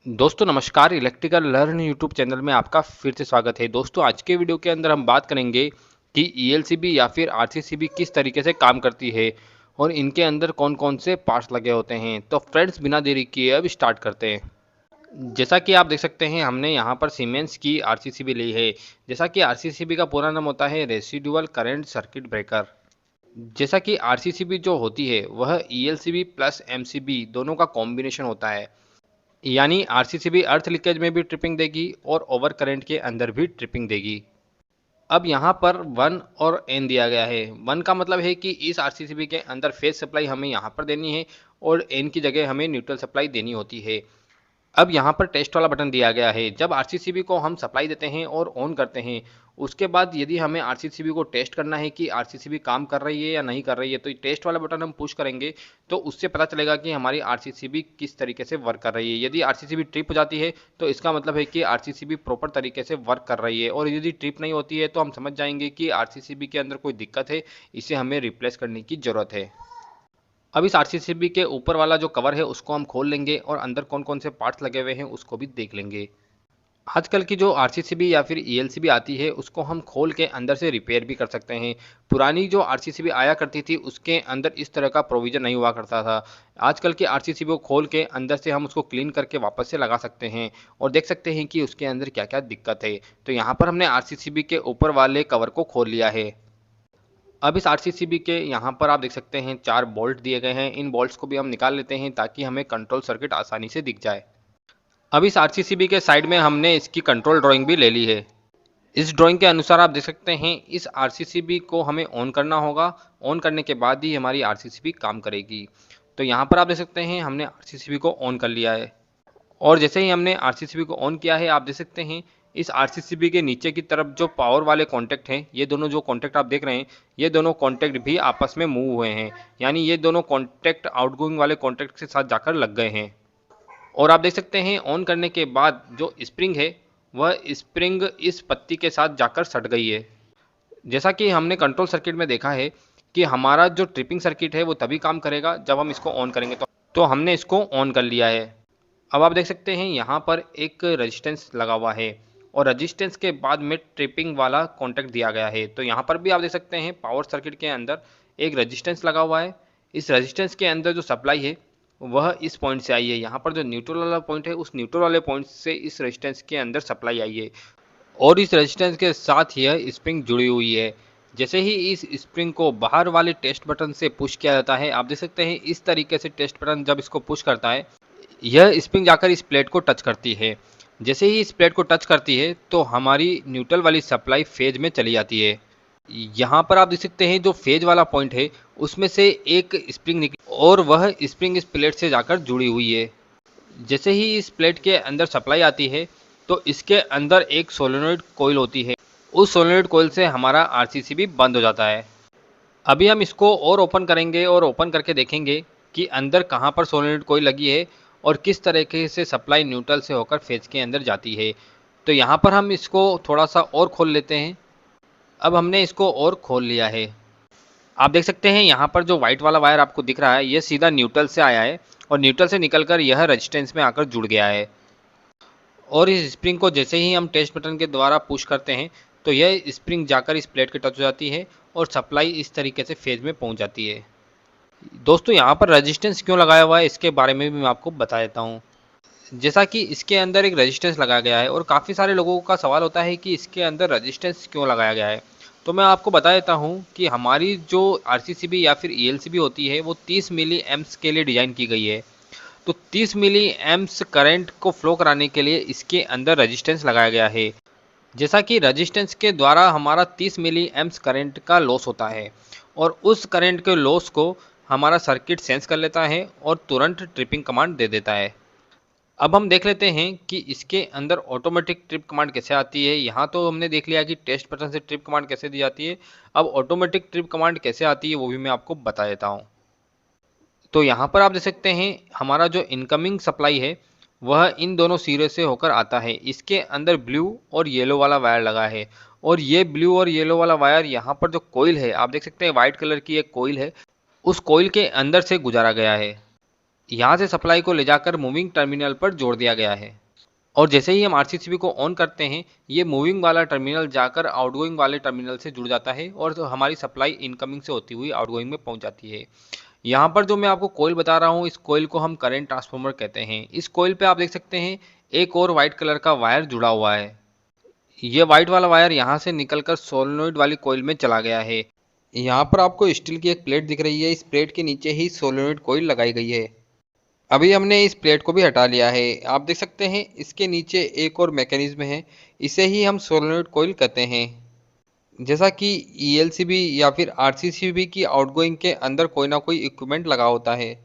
दोस्तों नमस्कार। Electrical learn YouTube channel में आपका फिर से स्वागत है। दोस्तों आज के वीडियो के अंदर हम बात करेंगे कि ईएलसीबी या फिर आरसीसीबी किस तरीके से काम करती है और इनके अंदर कौन कौन से पार्ट्स लगे होते हैं। तो फ्रेंड्स बिना देरी किए अब स्टार्ट करते हैं। जैसा कि आप देख सकते हैं हमने यहाँ पर सीमेंस की आरसीसीबी ली है। जैसा कि आरसीसीबी का पूरा नाम होता है रेसिडुअल करंट सर्किट ब्रेकर। जैसा कि आरसीसीबी जो होती है वह ईएलसीबी प्लस एमसीबी दोनों का कॉम्बिनेशन होता है। यानी आरसीसीबी अर्थ लीकेज में भी ट्रिपिंग देगी और ओवर करंट के अंदर भी ट्रिपिंग देगी। अब यहाँ पर 1 और n दिया गया है। 1 का मतलब है कि इस आरसीसीबी के अंदर फेज सप्लाई हमें यहाँ पर देनी है और n की जगह हमें न्यूट्रल सप्लाई देनी होती है। अब यहाँ पर टेस्ट वाला बटन दिया गया है। जब आरसीसीबी को हम सप्लाई देते हैं और ऑन करते हैं, उसके बाद यदि हमें आरसीसीबी को टेस्ट करना है कि आरसीसीबी काम कर रही है या नहीं कर रही है, तो टेस्ट वाला बटन हम पुश करेंगे तो उससे पता चलेगा कि हमारी आरसीसीबी किस तरीके से वर्क कर रही है। यदि आरसीसीबी ट्रिप हो जाती है तो इसका मतलब है कि आरसीसीबी प्रॉपर तरीके से वर्क कर रही है, और यदि ट्रिप नहीं होती है तो हम समझ जाएंगे कि आरसीसीबी के अंदर कोई दिक्कत है, इसे हमें रिप्लेस करने की ज़रूरत है। अब इस आरसीसीबी के ऊपर वाला जो कवर है उसको हम खोल लेंगे और अंदर कौन कौन से पार्ट्स लगे हुए हैं उसको भी देख लेंगे। आजकल की जो आरसीसीबी या फिर ईएलसीबी आती है उसको हम खोल के अंदर से रिपेयर भी कर सकते हैं। पुरानी जो आरसीसीबी आया करती थी उसके अंदर इस तरह का प्रोविज़न नहीं हुआ करता था। आजकल की आरसीसीबी को खोल के अंदर से हम उसको क्लीन करके वापस से लगा सकते हैं और देख सकते हैं कि उसके अंदर क्या क्या दिक्कत है। तो यहाँ पर हमने आरसीसीबी के ऊपर वाले कवर को खोल लिया है। अब इस आरसीसीबी के यहाँ पर आप देख सकते हैं 4 बोल्ट दिए गए हैं। इन बोल्ट्स को भी हम निकाल लेते हैं ताकि हमें कंट्रोल सर्किट आसानी से दिख जाए। अब इस आरसीसीबी के साइड में हमने इसकी कंट्रोल ड्राइंग भी ले ली है। इस ड्राइंग के अनुसार आप देख सकते हैं इस आरसीसीबी को हमें ऑन करना होगा। ऑन करने के बाद ही हमारी आरसीसीबी काम करेगी। तो यहाँ पर आप देख सकते हैं हमने आरसीसीबी को ऑन कर लिया है, और जैसे ही हमने आरसीसीबी को ऑन किया है आप देख सकते हैं इस आरसीसीबी के नीचे की तरफ जो पावर वाले कॉन्टैक्ट हैं, ये दोनों जो कॉन्टैक्ट आप देख रहे हैं, ये दोनों कॉन्टैक्ट भी आपस में मूव हुए हैं। यानी ये दोनों कॉन्टैक्ट आउटगोइंग वाले कॉन्टैक्ट के साथ जाकर लग गए हैं। और आप देख सकते हैं ऑन करने के बाद जो स्प्रिंग है वह स्प्रिंग इस पत्ती के साथ जाकर सट गई है। जैसा कि हमने कंट्रोल सर्किट में देखा है कि हमारा जो ट्रिपिंग सर्किट है वो तभी काम करेगा जब हम इसको ऑन करेंगे। तो हमने इसको ऑन कर लिया है। अब आप देख सकते हैं यहाँ पर एक रेजिस्टेंस लगा हुआ है और रेजिस्टेंस के बाद में ट्रिपिंग वाला कॉन्टैक्ट दिया गया है। तो यहाँ पर भी आप देख सकते हैं पावर सर्किट के अंदर एक रेजिस्टेंस लगा हुआ है। इस रेजिस्टेंस के अंदर जो सप्लाई है वह इस पॉइंट से आई है। यहाँ पर जो न्यूट्रल वाला पॉइंट है उस न्यूट्रल वाले पॉइंट से इस रेजिस्टेंस के अंदर सप्लाई आई है, और इस रेजिस्टेंस के साथ यह स्प्रिंग जुड़ी हुई है। जैसे ही इस स्प्रिंग को बाहर वाले टेस्ट बटन से पुश किया जाता है, आप देख सकते हैं इस तरीके से टेस्ट बटन जब इसको पुश करता है, यह स्प्रिंग जाकर इस प्लेट को टच करती है। जैसे ही इस प्लेट को टच करती है तो हमारी न्यूट्रल वाली सप्लाई फेज में चली जाती है। यहाँ पर आप देख सकते हैं जो फेज वाला पॉइंट है उसमें से एक स्प्रिंग निकली और वह स्प्रिंग इस प्लेट से जाकर जुड़ी हुई है। जैसे ही इस प्लेट के अंदर सप्लाई आती है तो इसके अंदर एक सोलेनोइड कोइल होती है। उस सोलेनोइड कोइल से हमारा आरसीसीबी बंद हो जाता है। अभी हम इसको और ओपन करेंगे और ओपन करके देखेंगे कि अंदर कहाँ पर सोलेनोइड कोइल लगी है और किस तरीके से सप्लाई न्यूट्रल से होकर फेज के अंदर जाती है। तो यहाँ पर हम इसको थोड़ा सा और खोल लेते हैं। अब हमने इसको और खोल लिया है। आप देख सकते हैं यहाँ पर जो व्हाइट वाला वायर आपको दिख रहा है ये सीधा न्यूट्रल से आया है और न्यूट्रल से निकलकर यह रेजिस्टेंस में आकर जुड़ गया है। और इस स्प्रिंग को जैसे ही हम टेस्ट बटन के द्वारा पुश करते हैं तो यह स्प्रिंग जाकर इस प्लेट के टच हो जाती है और सप्लाई इस तरीके से फेज में पहुंच जाती है। दोस्तों यहाँ पर रेजिस्टेंस क्यों लगाया हुआ है इसके बारे में भी मैं आपको बता देता हूँ। जैसा कि इसके अंदर एक रेजिस्टेंस लगाया गया है और काफ़ी सारे लोगों का सवाल होता है कि इसके अंदर रेजिस्टेंस क्यों लगाया गया है, तो मैं आपको बता देता हूँ कि हमारी जो आरसीसीबी या फिर ईएलसीबी होती है वो 30 मिली एम्प्स के लिए डिज़ाइन की गई है। तो 30 मिली एम्प्स करंट को फ्लो कराने के लिए इसके अंदर रेजिस्टेंस लगाया गया है। जैसा कि रेजिस्टेंस के द्वारा हमारा 30 मिली एम्प्स करंट का लॉस होता है और उस करंट के लॉस को हमारा सर्किट सेंस कर लेता है और तुरंत ट्रिपिंग कमांड दे देता है। अब हम देख लेते हैं कि इसके अंदर ऑटोमेटिक ट्रिप कमांड कैसे आती है। यहाँ तो हमने देख लिया कि टेस्ट बटन से ट्रिप कमांड कैसे दी जाती है। अब ऑटोमेटिक ट्रिप कमांड कैसे आती है वो भी मैं आपको बता देता हूँ। तो यहाँ पर आप देख सकते हैं हमारा जो इनकमिंग सप्लाई है वह इन दोनों सिरे से होकर आता है। इसके अंदर ब्लू और येलो वाला वायर लगा है और ये ब्लू और येलो वाला वायर यहाँ पर जो कोइल है आप देख सकते हैं वाइट कलर की एक कोइल है, उस कोइल के अंदर से गुजारा गया है। यहाँ से सप्लाई को ले जाकर मूविंग टर्मिनल पर जोड़ दिया गया है। और जैसे ही हम आरसीसीबी को ऑन करते हैं, ये मूविंग वाला टर्मिनल जाकर आउटगोइंग वाले टर्मिनल से जुड़ जाता है और तो हमारी सप्लाई इनकमिंग से होती हुई आउटगोइंग में पहुंच जाती है। यहाँ पर जो मैं आपको कोयल बता रहा हूँ, इस कोयल को हम करंट ट्रांसफार्मर कहते हैं। इस कोयल पे आप देख सकते हैं एक और वाइट कलर का वायर जुड़ा हुआ है। ये वाइट वाला वायर यहाँ से निकलकर सोलेनोइड वाली कोयल में चला गया है। यहाँ पर आपको स्टील की एक प्लेट दिख रही है, इस प्लेट के नीचे ही सोलेनोइड कोयल लगाई गई है। अभी हमने इस प्लेट को भी हटा लिया है। आप देख सकते हैं इसके नीचे एक और मैकेनिज्म है, इसे ही हम सोलेनोइड कॉइल कहते हैं। जैसा कि ईएलसीबी या फिर आरसीसीबी की आउटगोइंग के अंदर कोई ना कोई इक्विपमेंट लगा होता है,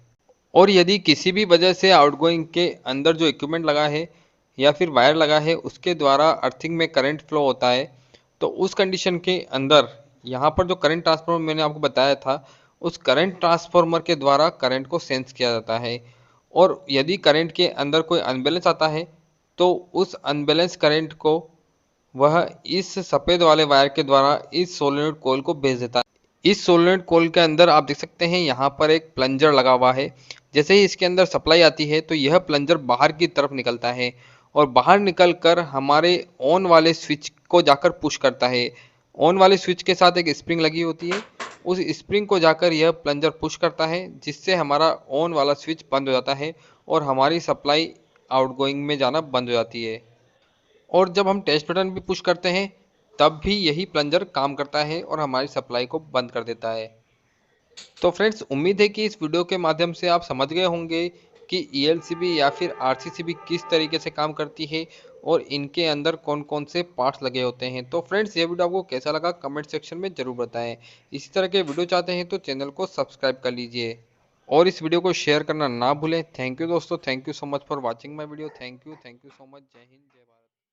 और यदि किसी भी वजह से आउटगोइंग के अंदर जो इक्विपमेंट लगा है या फिर वायर लगा है उसके द्वारा अर्थिंग में करंट फ्लो होता है, तो उस कंडीशन के अंदर यहाँ पर जो करंट ट्रांसफार्मर मैंने आपको बताया था, उस करंट ट्रांसफार्मर के द्वारा करंट को सेंस किया जाता है। और यदि करंट के अंदर कोई अनबैलेंस आता है तो उस अनबैलेंस करंट को वह इस सफ़ेद वाले वायर के द्वारा इस सोलेनोइड कोइल को भेज देता है। इस सोलेनोइड कोइल के अंदर आप देख सकते हैं यहाँ पर एक प्लंजर लगा हुआ है। जैसे ही इसके अंदर सप्लाई आती है तो यह प्लंजर बाहर की तरफ निकलता है और बाहर निकल कर हमारे ऑन वाले स्विच को जाकर पुश करता है। ऑन वाले स्विच के साथ एक स्प्रिंग लगी होती है, उस स्प्रिंग को जाकर यह प्लंजर पुश करता है, जिससे हमारा ऑन वाला स्विच बंद हो जाता है और हमारी सप्लाई आउटगोइंग में जाना बंद हो जाती है। और जब हम टेस्ट बटन भी पुश करते हैं तब भी यही प्लंजर काम करता है और हमारी सप्लाई को बंद कर देता है। तो फ्रेंड्स, उम्मीद है कि इस वीडियो के माध्यम से आप समझ गए होंगे कि ईएलसीबी या फिर आरसीसीबी किस तरीके से काम करती है और इनके अंदर कौन कौन से पार्ट्स लगे होते हैं। तो फ्रेंड्स, ये वीडियो आपको कैसा लगा कमेंट सेक्शन में ज़रूर बताएं। इसी तरह के वीडियो चाहते हैं तो चैनल को सब्सक्राइब कर लीजिए और इस वीडियो को शेयर करना ना भूलें। थैंक यू दोस्तों, thank you so much for watching my video. Thank you so much. जय हिंद, जय भारत।